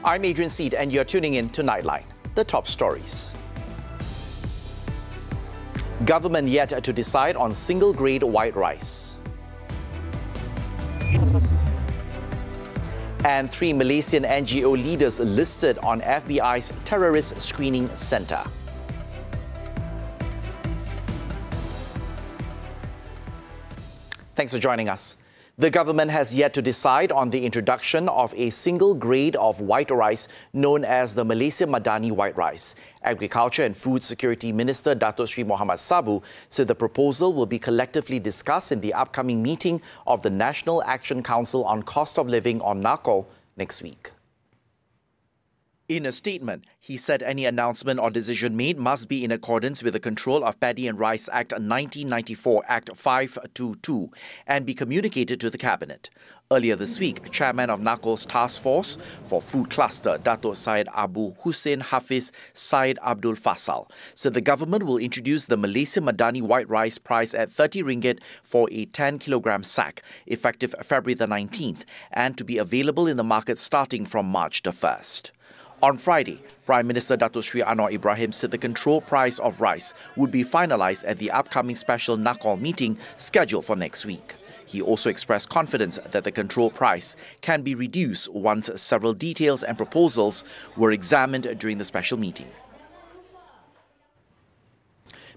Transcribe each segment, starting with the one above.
I'm Adrian Seet, and you're tuning in to Nightline, the top stories. Government yet to decide on single-grade white rice. And 3 Malaysian NGO leaders listed on FBI's terrorist screening centre. Thanks for joining us. The government has yet to decide on the introduction of a single grade of white rice known as the Malaysia Madani white rice. Agriculture and Food Security Minister Datuk Sri Mohamad Sabu said the proposal will be collectively discussed in the upcoming meeting of the National Action Council on Cost of Living on NACO next week. In a statement, he said any announcement or decision made must be in accordance with the Control of Paddy and Rice Act 1994, Act 522, and be communicated to the Cabinet. Earlier this week, Chairman of NACO's Task Force for Food Cluster, Datuk Syed Abu Hussein Hafiz Syed Abdul Fasal, said the government will introduce the Malaysia Madani white rice priced at 30 ringgit for a 10-kilogram sack, effective February the 19th, and to be available in the market starting from March the 1st. On Friday, Prime Minister Datuk Sri Anwar Ibrahim said the control price of rice would be finalised at the upcoming special NACOL meeting scheduled for next week. He also expressed confidence that the control price can be reduced once several details and proposals were examined during the special meeting.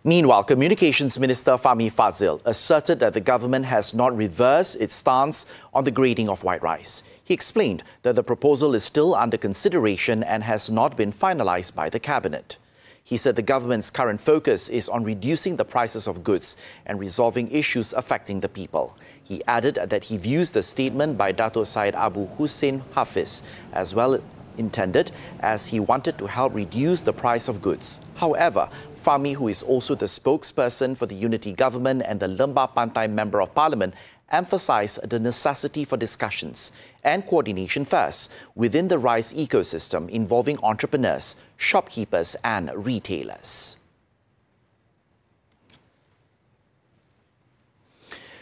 Meanwhile, Communications Minister Fahmi Fadzil asserted that the government has not reversed its stance on the grading of white rice. He explained that the proposal is still under consideration and has not been finalised by the Cabinet. He said the government's current focus is on reducing the prices of goods and resolving issues affecting the people. He added that he views the statement by Datuk Syed Abu Hussein Hafiz as well intended, as he wanted to help reduce the price of goods. However, Fahmi, who is also the spokesperson for the Unity Government and the Lembah Pantai Member of Parliament, emphasised the necessity for discussions and coordination first within the rice ecosystem involving entrepreneurs, shopkeepers and retailers.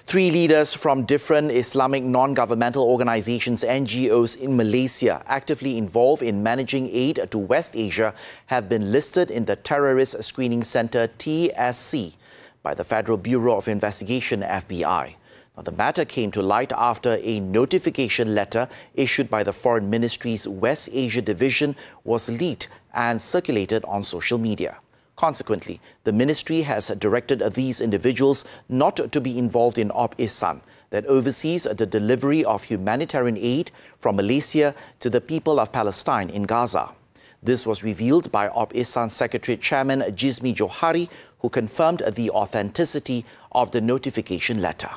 3 leaders from different Islamic non-governmental organizations, NGOs in Malaysia, actively involved in managing aid to West Asia, have been listed in the Terrorist Screening Centre TSC by the Federal Bureau of Investigation FBI. Now, the matter came to light after a notification letter issued by the Foreign Ministry's West Asia Division was leaked and circulated on social media. Consequently, the ministry has directed these individuals not to be involved in Op Ihsan, that oversees the delivery of humanitarian aid from Malaysia to the people of Palestine in Gaza. This was revealed by Op Ihsan Secretariat Chairman Jizmi Johari, who confirmed the authenticity of the notification letter.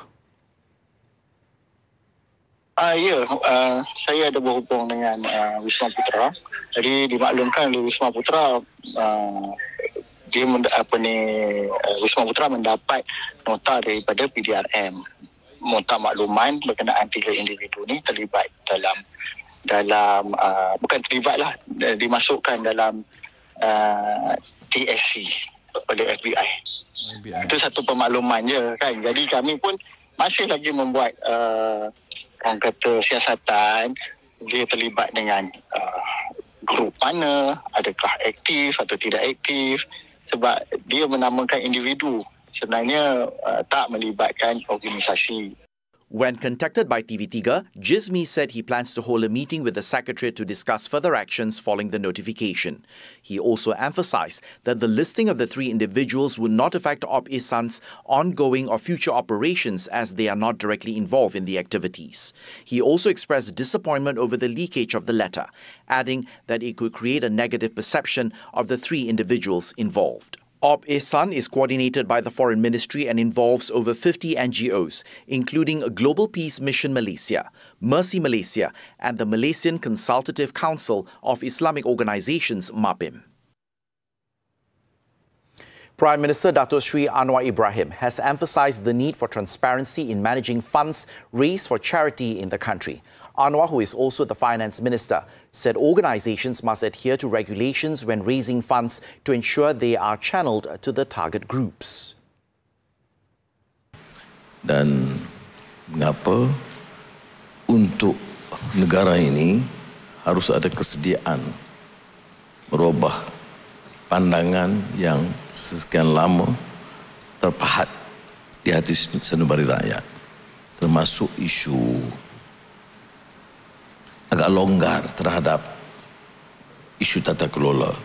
Saya ada berhubung dengan Wisma Putra. Jadi dimaklumkan oleh Wisma Putra, Wisma Putra mendapat nota daripada PDRM. Nota makluman berkenaan 3 individu ni terlibat dalam bukan terlibatlah, dimasukkan dalam TSC oleh FBI. Itu satu pemakluman je kan. Jadi kami pun masih lagi membuat orang kata siasatan, dia terlibat dengan grup mana, adakah aktif atau tidak aktif, sebab dia menamakan individu, sebenarnya tak melibatkan organisasi. When contacted by TV3, Jizmi said he plans to hold a meeting with the Secretariat to discuss further actions following the notification. He also emphasised that the listing of the 3 individuals would not affect Op Ihsan's ongoing or future operations, as they are not directly involved in the activities. He also expressed disappointment over the leakage of the letter, adding that it could create a negative perception of the 3 individuals involved. Op Ihsan is coordinated by the Foreign Ministry and involves over 50 NGOs, including Global Peace Mission Malaysia, Mercy Malaysia and the Malaysian Consultative Council of Islamic Organisations, MAPIM. Prime Minister Datuk Sri Anwar Ibrahim has emphasised the need for transparency in managing funds raised for charity in the country. Anwar, who is also the Finance Minister, said organisations must adhere to regulations when raising funds to ensure they are channelled to the target groups. Dan mengapa untuk negara ini harus ada kesediaan merubah pandangan yang sekian lama terpahat di hati sanubari rakyat, termasuk isu agak longgar terhadap isu tata kelola.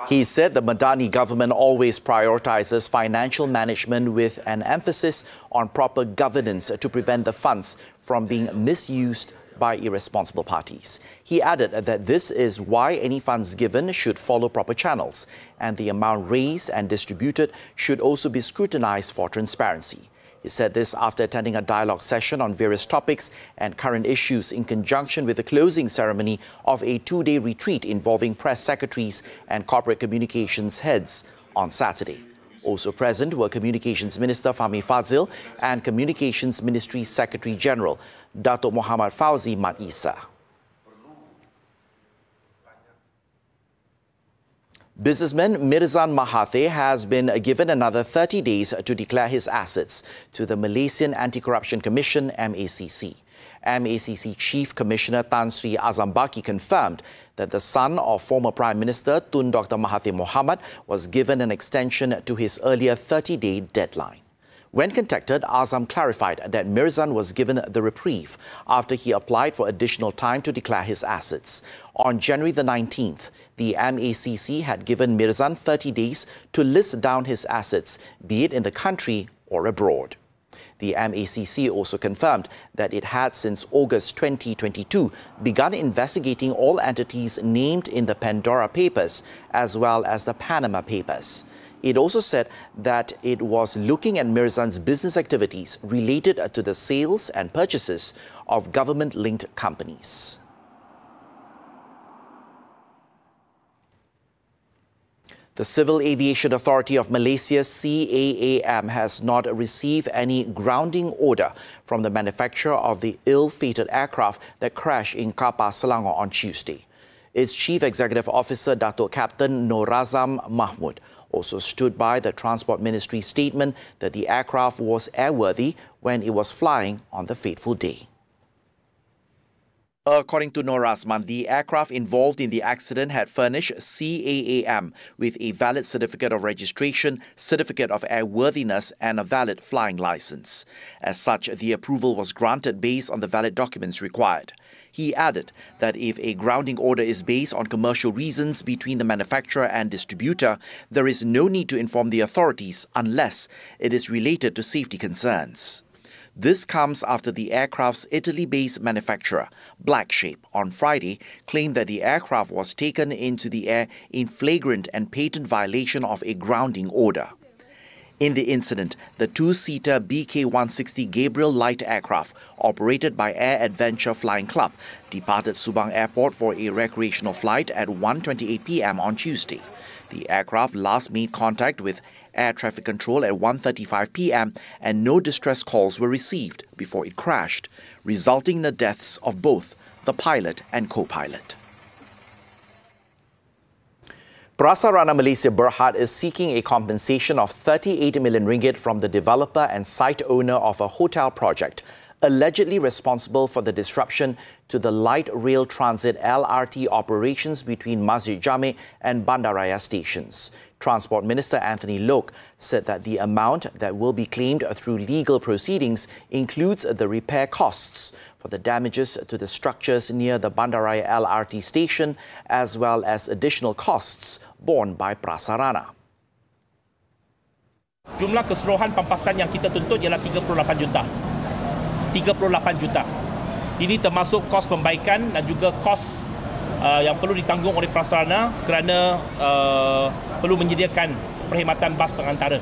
He said the Madani government always prioritizes financial management with an emphasis on proper governance to prevent the funds from being misused by irresponsible parties. He added that this is why any funds given should follow proper channels, and the amount raised and distributed should also be scrutinized for transparency. He said this after attending a dialogue session on various topics and current issues in conjunction with the closing ceremony of a two-day retreat involving press secretaries and corporate communications heads on Saturday. Also present were Communications Minister Fahmi Fadzil and Communications Ministry Secretary General Datuk Muhammad Fauzi Mat Isa. Businessman Mirzan Mahathir has been given another 30 days to declare his assets to the Malaysian Anti-Corruption Commission (MACC). MACC Chief Commissioner Tan Sri Azam Baki confirmed that the son of former Prime Minister Tun Dr. Mahathir Mohamad was given an extension to his earlier 30-day deadline. When contacted, Azam clarified that Mirzan was given the reprieve after he applied for additional time to declare his assets. On January the 19th, the MACC had given Mirzan 30 days to list down his assets, be it in the country or abroad. The MACC also confirmed that it had since August 2022 begun investigating all entities named in the Pandora Papers as well as the Panama Papers. It also said that it was looking at Mirzan's business activities related to the sales and purchases of government-linked companies. The Civil Aviation Authority of Malaysia, CAAM, has not received any grounding order from the manufacturer of the ill-fated aircraft that crashed in Kapar, Selangor on Tuesday. Its Chief Executive Officer, Datuk Captain Norazam Mahmud, also stood by the Transport Ministry's statement that the aircraft was airworthy when it was flying on the fateful day. According to Norazman, the aircraft involved in the accident had furnished CAAM with a valid certificate of registration, certificate of airworthiness and a valid flying license. As such, the approval was granted based on the valid documents required. He added that if a grounding order is based on commercial reasons between the manufacturer and distributor, there is no need to inform the authorities unless it is related to safety concerns. This comes after the aircraft's Italy-based manufacturer, Black Shape, on Friday claimed that the aircraft was taken into the air in flagrant and patent violation of a grounding order. In the incident, the two-seater BK-160 Gabriel light aircraft, operated by Air Adventure Flying Club, departed Subang Airport for a recreational flight at 1:28 p.m. on Tuesday. The aircraft last made contact with air traffic control at 1:35 p.m. and no distress calls were received before it crashed, resulting in the deaths of both the pilot and co-pilot. Prasarana Malaysia Berhad is seeking a compensation of 38 million ringgit from the developer and site owner of a hotel project, allegedly responsible for the disruption to the light rail transit LRT operations between Masjid Jame and Bandaraya stations. Transport Minister Anthony Loke said that the amount that will be claimed through legal proceedings includes the repair costs for the damages to the structures near the Bandaraya LRT station, as well as additional costs borne by Prasarana. Jumlah keseluruhan pampasan yang kita tuntut ialah 38 juta. 38 juta. Ini termasuk kos pembaikan dan juga kos yang perlu ditanggung oleh Prasarana kerana perlu menyediakan perkhidmatan bas pengantara.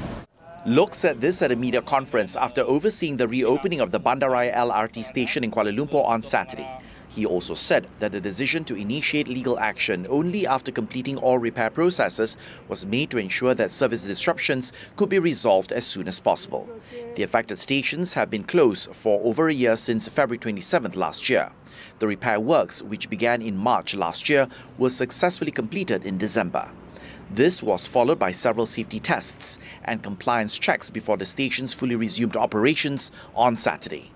Lok said this at a media conference after overseeing the reopening of the Bandaraya LRT station in Kuala Lumpur on Saturday. He also said that the decision to initiate legal action only after completing all repair processes was made to ensure that service disruptions could be resolved as soon as possible. The affected stations have been closed for over a year since February 27th last year. The repair works, which began in March last year, were successfully completed in December. This was followed by several safety tests and compliance checks before the stations fully resumed operations on Saturday.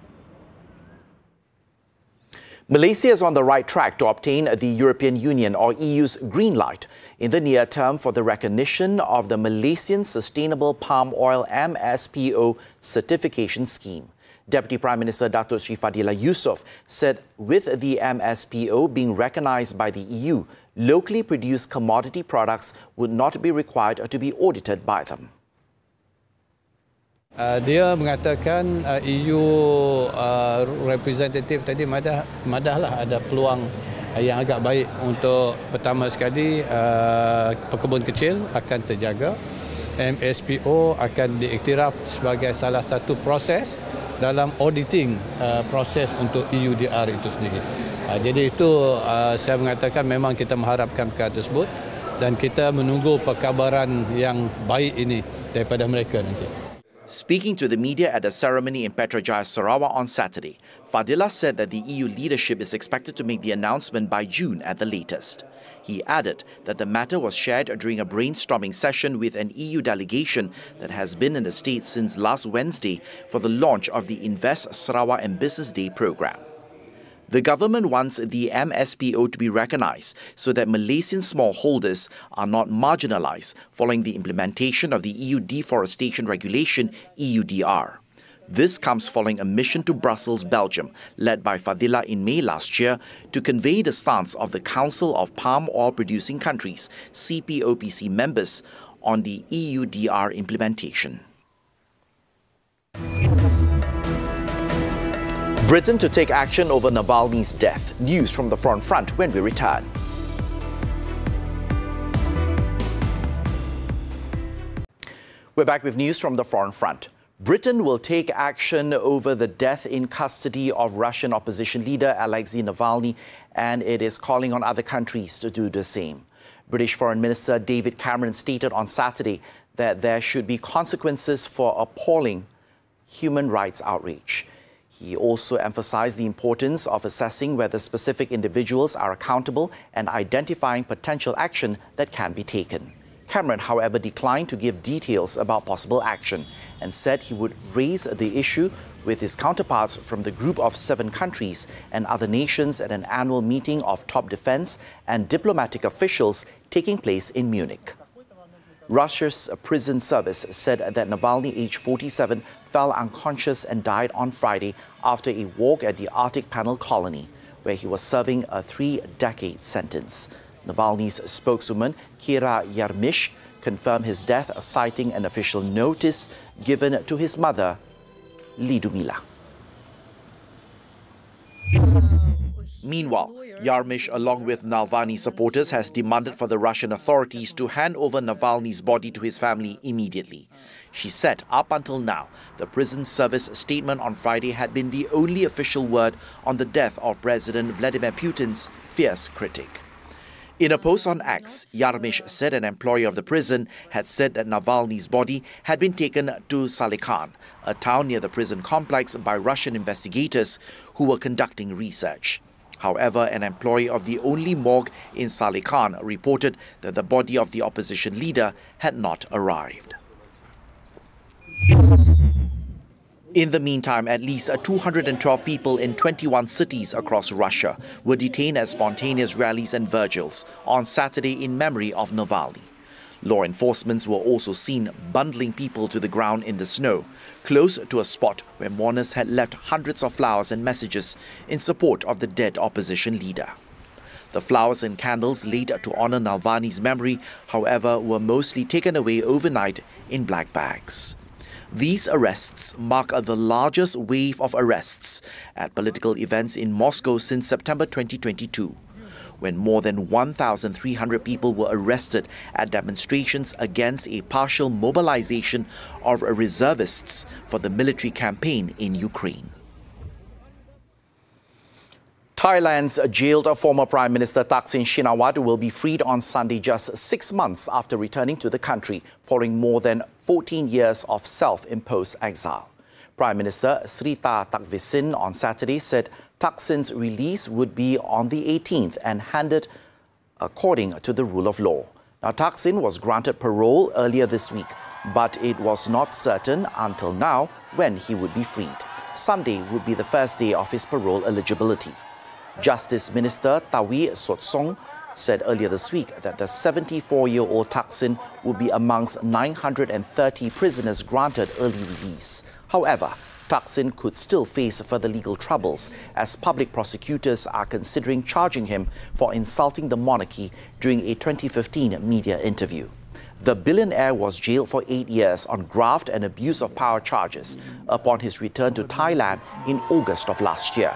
Malaysia is on the right track to obtain the European Union or EU's green light in the near term for the recognition of the Malaysian Sustainable Palm Oil MSPO certification scheme. Deputy Prime Minister Datuk Sri Fadillah Yusof said with the MSPO being recognised by the EU, locally produced commodity products would not be required to be audited by them. Dia mengatakan EU representative tadi madahlah ada peluang yang agak baik untuk pertama sekali pekebun kecil akan terjaga. MSPO akan diiktiraf sebagai salah satu proses dalam auditing proses untuk EUDR itu sendiri. Jadi itu saya mengatakan memang kita mengharapkan perkara tersebut dan kita menunggu perkabaran yang baik ini daripada mereka nanti. Speaking to the media at a ceremony in Petrajaya, Sarawak on Saturday, Fadillah said that the EU leadership is expected to make the announcement by June at the latest. He added that the matter was shared during a brainstorming session with an EU delegation that has been in the States since last Wednesday for the launch of the Invest Sarawak and Business Day program. The government wants the MSPO to be recognised so that Malaysian smallholders are not marginalised following the implementation of the EU Deforestation Regulation EUDR. This comes following a mission to Brussels, Belgium, led by Fadillah in May last year to convey the stance of the Council of Palm Oil Producing Countries, CPOPC members, on the EUDR implementation. Britain to take action over Navalny's death. News from the front when we return. We're back with news from the foreign front. Britain will take action over the death in custody of Russian opposition leader Alexei Navalny, and it is calling on other countries to do the same. British Foreign Minister David Cameron stated on Saturday that there should be consequences for appalling human rights outrage. He also emphasized the importance of assessing whether specific individuals are accountable and identifying potential action that can be taken. Cameron, however, declined to give details about possible action and said he would raise the issue with his counterparts from the Group of 7 countries and other nations at an annual meeting of top defense and diplomatic officials taking place in Munich. Russia's prison service said that Navalny, aged 47, fell unconscious and died on Friday after a walk at the Arctic Panel colony, where he was serving a 3-decade sentence. Navalny's spokeswoman, Kira Yarmish, confirmed his death, citing an official notice given to his mother, Lidumila. Meanwhile, Yarmish, along with Navalny supporters, has demanded for the Russian authorities to hand over Navalny's body to his family immediately. She said up until now, the prison service statement on Friday had been the only official word on the death of President Vladimir Putin's fierce critic. In a post on X, Yarmish said an employee of the prison had said that Navalny's body had been taken to Salikan, a town near the prison complex, by Russian investigators who were conducting research. However, an employee of the only morgue in Salikan reported that the body of the opposition leader had not arrived. In the meantime, at least 212 people in 21 cities across Russia were detained at spontaneous rallies and vigils on Saturday in memory of Navalny. Law enforcement were also seen bundling people to the ground in the snow, close to a spot where mourners had left hundreds of flowers and messages in support of the dead opposition leader. The flowers and candles laid to honor Navalny's memory, however, were mostly taken away overnight in black bags. These arrests mark the largest wave of arrests at political events in Moscow since September 2022, when more than 1,300 people were arrested at demonstrations against a partial mobilization of reservists for the military campaign in Ukraine. Thailand's jailed former Prime Minister Thaksin Shinawatra will be freed on Sunday, just 6 months after returning to the country following more than 14 years of self-imposed exile. Prime Minister Srettha Thavisin on Saturday said Thaksin's release would be on the 18th and handed according to the rule of law. Now, Thaksin was granted parole earlier this week, but it was not certain until now when he would be freed. Sunday would be the first day of his parole eligibility. Justice Minister Tawi Sotsong said earlier this week that the 74-year-old Thaksin will be amongst 930 prisoners granted early release. However, Thaksin could still face further legal troubles as public prosecutors are considering charging him for insulting the monarchy during a 2015 media interview. The billionaire was jailed for 8 years on graft and abuse of power charges upon his return to Thailand in August of last year.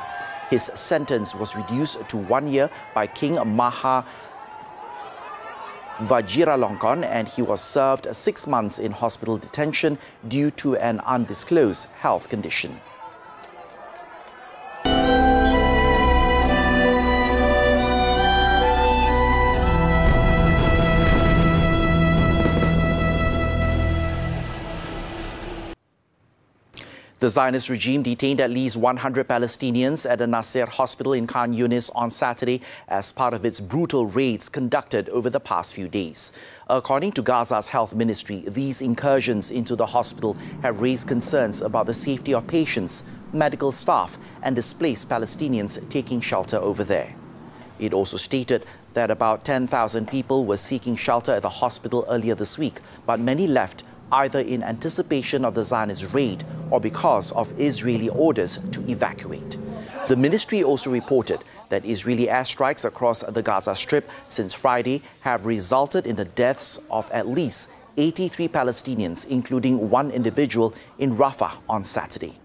His sentence was reduced to 1 year by King Maha Vajiralongkorn, and he was served 6 months in hospital detention due to an undisclosed health condition. The Zionist regime detained at least 100 Palestinians at the Naser hospital in Khan Yunis on Saturday as part of its brutal raids conducted over the past few days. According to Gaza's health ministry, these incursions into the hospital have raised concerns about the safety of patients, medical staff and displaced Palestinians taking shelter over there. It also stated that about 10,000 people were seeking shelter at the hospital earlier this week, but many left either in anticipation of the Zionist raid or because of Israeli orders to evacuate. The ministry also reported that Israeli airstrikes across the Gaza Strip since Friday have resulted in the deaths of at least 83 Palestinians, including one individual in Rafah on Saturday.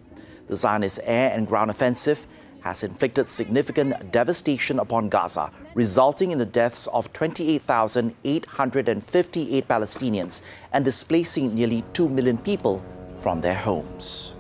The Zionist air and ground offensive has inflicted significant devastation upon Gaza, resulting in the deaths of 28,858 Palestinians and displacing nearly 2 million people from their homes.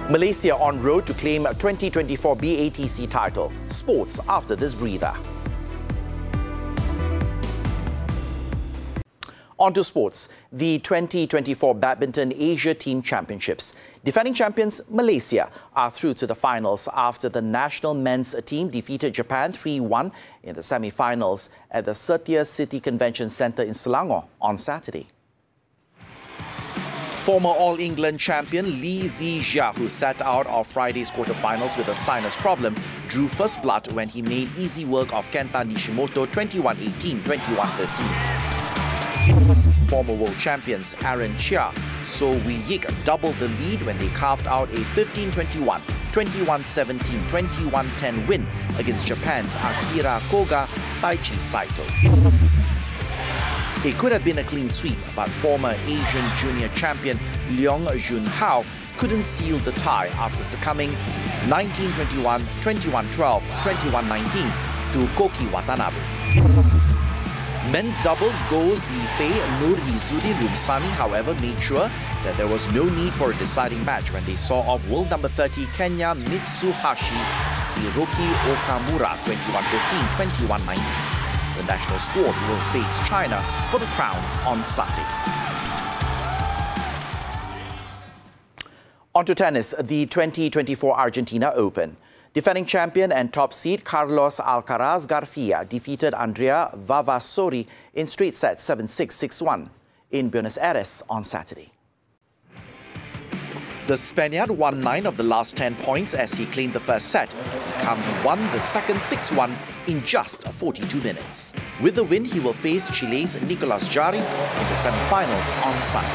Malaysia on road to claim 2024 BATC title. Sports after this breather. On to sports. The 2024 Badminton Asia Team Championships. Defending champions Malaysia are through to the finals after the national men's team defeated Japan 3-1 in the semi-finals at the Seet City Convention Centre in Selangor on Saturday. Former All-England champion Lee Zijia, who sat out of Friday's quarterfinals with a sinus problem, drew first blood when he made easy work of Kenta Nishimoto 21-18, 21-15. Former world champions Aaron Chia, So Wee Yik doubled the lead when they carved out a 15-21, 21-17, 21-10 win against Japan's Akira Koga Taichi Saito. It could have been a clean sweep, but former Asian junior champion Leong Junhao couldn't seal the tie after succumbing 19-21, 21-12, 21-19 to Koki Watanabe. Men's doubles Go Zifei Nur Izzuddin Rumsani, however, made sure that there was no need for a deciding match when they saw off world number 30 Kenya Mitsuhashi Hiroki Okamura 21-15, 21-19. The national squad will face China for the crown on Sunday. On to tennis, the 2024 Argentina Open. Defending champion and top seed Carlos Alcaraz Garcia defeated Andrea Vavasori in straight sets 7-6, 6-1 in Buenos Aires on Saturday. The Spaniard won 9 of the last 10 points as he claimed the first set. He won the second 6-1 in just 42 minutes. With the win, he will face Chile's Nicolas Jarry in the semi-finals on Sunday.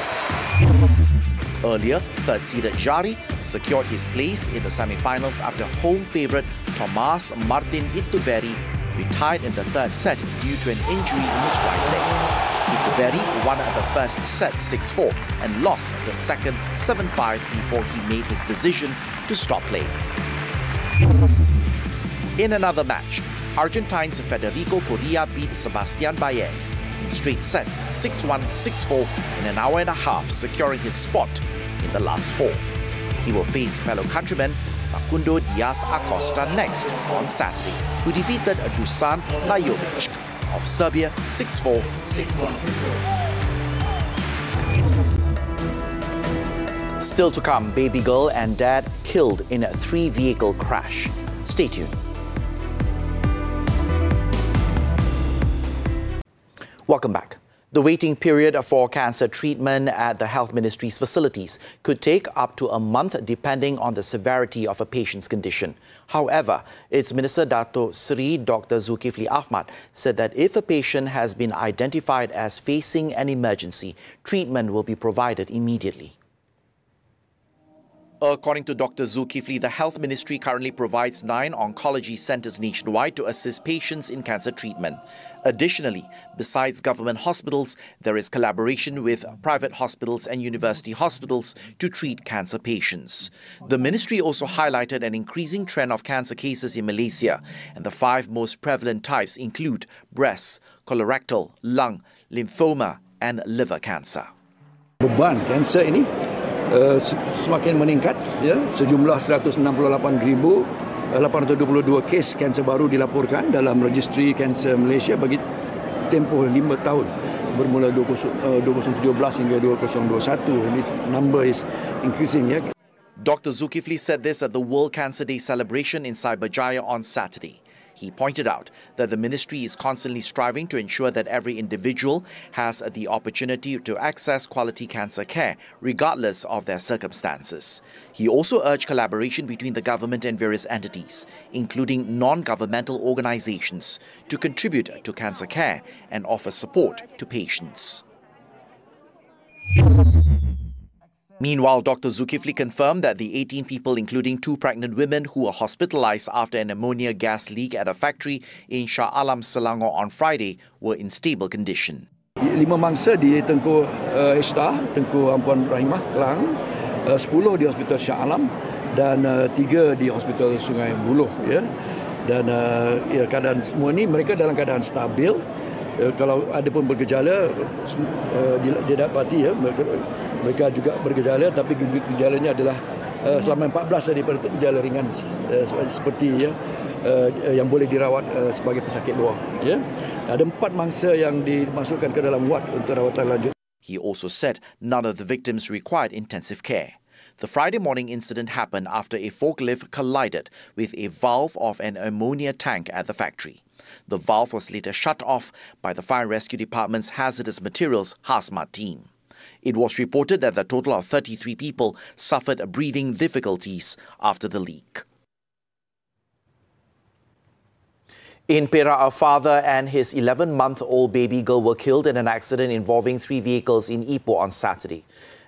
Earlier, third-seeded Jarry secured his place in the semi-finals after home favourite Tomás Martín Iturralde retired in the third set due to an injury in his right leg. Iturralde won the first set 6-4 and lost the second 7-5 before he made his decision to stop playing. In another match, Argentines Federico Correa beat Sebastián Baez in straight sets 6-1, 6-4 in an hour and a half, securing his spot in the last 4. He will face fellow countryman Facundo Diaz Acosta next on Saturday, who defeated Dusan Lajovic of Serbia 6-4, 6-3. Still to come, baby girl and dad killed in a 3-vehicle crash. Stay tuned. Welcome back. The waiting period for cancer treatment at the Health Ministry's facilities could take up to a month depending on the severity of a patient's condition. However, its Minister Dato Sri Dr. Zulkifli Ahmad said that if a patient has been identified as facing an emergency, treatment will be provided immediately. According to Dr. Zulkifli, the Health Ministry currently provides 9 oncology centres nationwide to assist patients in cancer treatment. Additionally, besides government hospitals, there is collaboration with private hospitals and university hospitals to treat cancer patients. The ministry also highlighted an increasing trend of cancer cases in Malaysia, and the 5 most prevalent types include breast, colorectal, lung, lymphoma and liver cancer. Beban kanser ini semakin meningkat, ya, sejumlah 168,822 kes kanser baru dilaporkan dalam registri kanser Malaysia bagi tempoh 5 tahun bermula 2017 hingga 2021. This number is increasing, ya. Dr. Zulkifli said this at the World Cancer Day celebration in Cyberjaya on Saturday. He pointed out that the ministry is constantly striving to ensure that every individual has the opportunity to access quality cancer care, regardless of their circumstances. He also urged collaboration between the government and various entities, including non-governmental organizations, to contribute to cancer care and offer support to patients. Meanwhile, Dr. Zulkifli confirmed that the 18 people, including 2 pregnant women who were hospitalized after an ammonia gas leak at a factory in Shah Alam, Selangor on Friday, were in stable condition. 5 mangsa di Tengku Ishtar, Tengku Ampuan Rahimah, Kelang, 10 di Hospital Shah Alam dan 3 di Hospital Sungai Buloh, ya. Dan ya, keadaan semua ni mereka dalam keadaan stabil. Kalau ada pun bergejala didapati, ya, mereka juga bergejala, tapi gejalanya adalah selama 14 daripada gejala ringan seperti, ya, yang boleh dirawat sebagai pesakit luar, ya. Ada 4 mangsa yang dimasukkan ke dalam ward untuk rawatan lanjut. He also said none of the victims required intensive care. The Friday morning incident happened after a forklift collided with a valve of an ammonia tank at the factory. The valve was later shut off by the Fire and Rescue Department's Hazardous Materials HAZMAT team. It was reported that a total of 33 people suffered breathing difficulties after the leak. In Perak, a father and his 11-month-old baby girl were killed in an accident involving 3 vehicles in Ipoh on Saturday.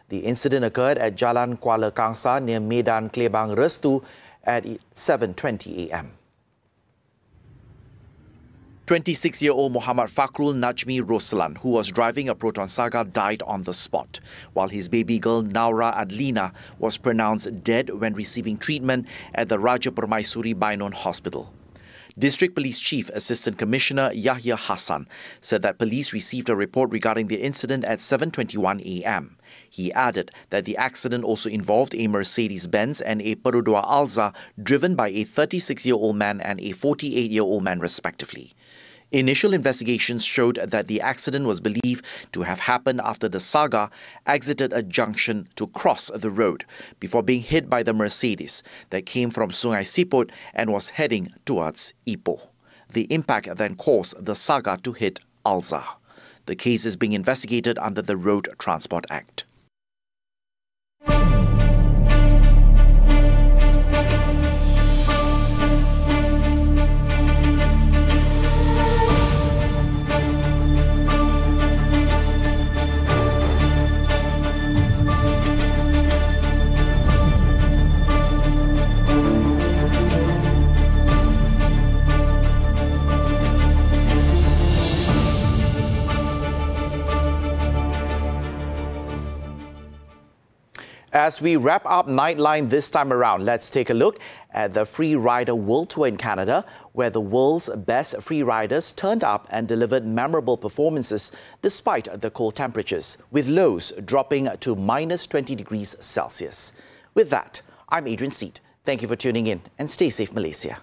The incident occurred at Jalan Kuala Kangsar near Medan Klebang Restu at 7:20 a.m. 26-year-old Muhammad Fakrul Najmi Roslan, who was driving a Proton Saga, died on the spot, while his baby girl Naura Adlina was pronounced dead when receiving treatment at the Raja Permaisuri Bainon Hospital. District Police Chief Assistant Commissioner Yahya Hassan said that police received a report regarding the incident at 7:21 a.m. He added that the accident also involved a Mercedes-Benz and a Perodua Alza driven by a 36-year-old man and a 48-year-old man respectively. Initial investigations showed that the accident was believed to have happened after the Saga exited a junction to cross the road before being hit by the Mercedes that came from Sungai Siput and was heading towards Ipoh. The impact then caused the Saga to hit Alza. The case is being investigated under the Road Transport Act. As we wrap up Nightline this time around, let's take a look at the Free Rider World Tour in Canada, where the world's best free riders turned up and delivered memorable performances despite the cold temperatures, with lows dropping to minus 20 degrees Celsius. With that, I'm Adrian Seet. Thank you for tuning in and stay safe, Malaysia.